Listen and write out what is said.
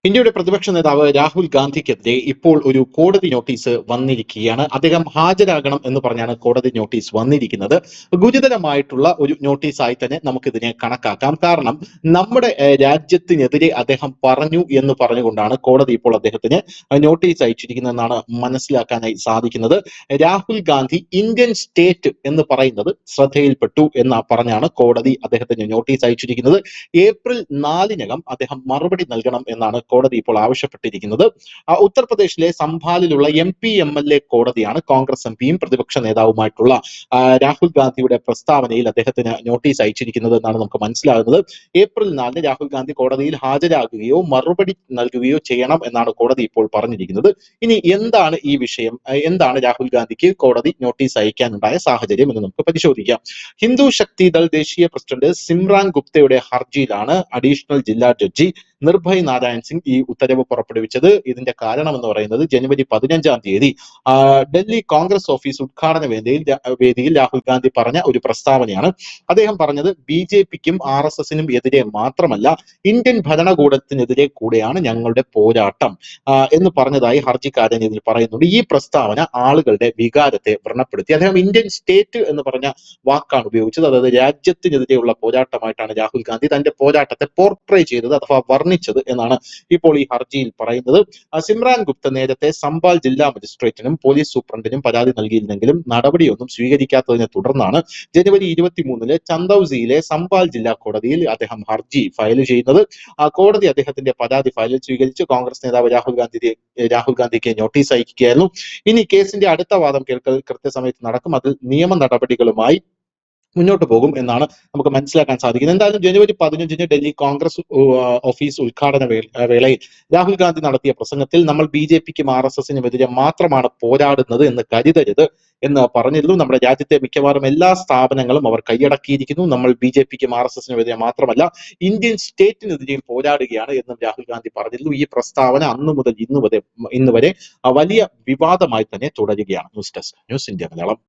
ഇന്ത്യയുടെ പ്രതിപക്ഷ നേതാവ് രാഹുൽ ഗാന്ധിക്കെതിരെ ഇപ്പോൾ ഒരു കോടതി നോട്ടീസ് വന്നിരിക്കുകയാണ്. അദ്ദേഹം ഹാജരാകണം എന്ന് പറഞ്ഞാണ് കോടതി നോട്ടീസ് വന്നിരിക്കുന്നത്. ഗുരുതരമായിട്ടുള്ള ഒരു നോട്ടീസായി തന്നെ നമുക്കിതിനെ കണക്കാക്കാം. കാരണം നമ്മുടെ രാജ്യത്തിനെതിരെ അദ്ദേഹം പറഞ്ഞു എന്ന് പറഞ്ഞുകൊണ്ടാണ് കോടതി ഇപ്പോൾ അദ്ദേഹത്തിന് നോട്ടീസ് അയച്ചിരിക്കുന്നതെന്നാണ് മനസ്സിലാക്കാനായി സാധിക്കുന്നത്. രാഹുൽ ഗാന്ധി ഇന്ത്യൻ സ്റ്റേറ്റ് എന്ന് പറയുന്നത് ശ്രദ്ധയിൽപ്പെട്ടു എന്ന് പറഞ്ഞാണ് കോടതി അദ്ദേഹത്തിന് നോട്ടീസ് അയച്ചിരിക്കുന്നത്. ഏപ്രിൽ 4-നകം അദ്ദേഹം മറുപടി നൽകണം എന്നാണ് കോടതി ഇപ്പോൾ ആവശ്യപ്പെട്ടിരിക്കുന്നത്. ഉത്തർപ്രദേശിലെ സംഭാലിലുള്ള MP-MLA കോടതിയാണ് കോൺഗ്രസ് എംപിയും പ്രതിപക്ഷ നേതാവുമായിട്ടുള്ള രാഹുൽ ഗാന്ധിയുടെ പ്രസ്താവനയിൽ അദ്ദേഹത്തിന് നോട്ടീസ് അയച്ചിരിക്കുന്നത് എന്നാണ് നമുക്ക് മനസ്സിലാകുന്നത്. ഏപ്രിൽ 4 രാഹുൽ ഗാന്ധി കോടതിയിൽ ഹാജരാകുകയോ മറുപടി നൽകുകയോ ചെയ്യണം എന്നാണ് കോടതി ഇപ്പോൾ പറഞ്ഞിരിക്കുന്നത്. ഇനി എന്താണ് ഈ വിഷയം, എന്താണ് രാഹുൽ ഗാന്ധിക്ക് കോടതി നോട്ടീസ് അയക്കാനുണ്ടായ സാഹചര്യം എന്ന് നമുക്ക് പരിശോധിക്കാം. ഹിന്ദു ശക്തിദൾ ദേശീയ പ്രസിഡന്റ് സിമ്രാൻ ഗുപ്തയുടെ ഹർജിയിലാണ് അഡീഷണൽ ജില്ലാ ജഡ്ജി നിർഭയ് നാരായൺ സിംഗ് ഈ ഉത്തരവ് പുറപ്പെടുവിച്ചത്. ഇതിന്റെ കാരണം എന്ന് പറയുന്നത് ജനുവരി 15-ാം തീയതി ഡൽഹി കോൺഗ്രസ് ഓഫീസ് ഉദ്ഘാടന വേദിയിൽ രാഹുൽ ഗാന്ധി പറഞ്ഞ ഒരു പ്രസ്താവനയാണ്. അദ്ദേഹം പറഞ്ഞത് BJPക്കും RSSനും എതിരെ മാത്രമല്ല, ഇന്ത്യൻ ഭരണകൂടത്തിനെതിരെ കൂടെയാണ് ഞങ്ങളുടെ പോരാട്ടം എന്ന് പറഞ്ഞതായി ഹർജിക്കാരൻ ഇതിൽ പറയുന്നുണ്ട്. ഈ പ്രസ്താവന ആളുകളുടെ വികാരത്തെ വ്രണപ്പെടുത്തി. അദ്ദേഹം ഇന്ത്യൻ സ്റ്റേറ്റ് എന്ന് പറഞ്ഞ വാക്കാണ് ഉപയോഗിച്ചത്. അതായത് രാജ്യത്തിനെതിരെയുള്ള പോരാട്ടമായിട്ടാണ് രാഹുൽ ഗാന്ധി തന്റെ പോരാട്ടത്തെ പോർട്രേ ചെയ്തത് അഥവാ വർണ്ണിച്ചത് എന്നാണ് ഇപ്പോൾ ഈ ഹർജിയിൽ പറയുന്നത്. സിമ്രാൻ ഗുപ്ത നേരത്തെ സംബാൽ ജില്ലാ മജിസ്ട്രേറ്റിനും പോലീസ് സൂപ്രണ്ടിനും പരാതി നൽകിയിരുന്നെങ്കിലും നടപടിയൊന്നും സ്വീകരിക്കാത്തതിനെ തുടർന്നാണ് ജനുവരി 23-ന് ചന്ദൌസിയിലെ സംബാൽ ജില്ലാ കോടതിയിൽ അദ്ദേഹം ഹർജി ഫയൽ ചെയ്യുന്നത്. കോടതി അദ്ദേഹത്തിന്റെ പരാതി ഫയലിൽ സ്വീകരിച്ച് കോൺഗ്രസ് നേതാവ് രാഹുൽ ഗാന്ധിക്ക് നോട്ടീസ് അയക്കുകയായിരുന്നു. ഇനി കേസിന്റെ അടുത്ത വാദം കേൾക്കൽ കൃത്യസമയത്ത് നടക്കും. അതിൽ നിയമ നടപടികളുമായി മുന്നോട്ട് പോകും എന്നാണ് നമുക്ക് മനസ്സിലാക്കാൻ സാധിക്കുന്നത്. എന്തായാലും ജനുവരി 15-ന് ഡൽഹി കോൺഗ്രസ് ഓഫീസ് ഉദ്ഘാടന വേളയിൽ രാഹുൽ ഗാന്ധി നടത്തിയ പ്രസംഗത്തിൽ നമ്മൾ BJPക്കും RSSനും എതിരെ മാത്രമാണ് പോരാടുന്നത് എന്ന് കരുതരുത് എന്ന് പറഞ്ഞിരുന്നു. നമ്മുടെ രാജ്യത്തെ മിക്കവാറും എല്ലാ സ്ഥാപനങ്ങളും അവർ കൈയടക്കിയിരിക്കുന്നു. നമ്മൾ BJPക്കും RSSനും എതിരെ മാത്രമല്ല, ഇന്ത്യൻ സ്റ്റേറ്റിനെതിരെയും പോരാടുകയാണ് എന്നും രാഹുൽ ഗാന്ധി പറഞ്ഞിരുന്നു. ഈ പ്രസ്താവന അന്നു മുതൽ ഇന്ന് വരെ വലിയ വിവാദമായി തന്നെ തുടരുകയാണ്. News desk, news India Malayalam.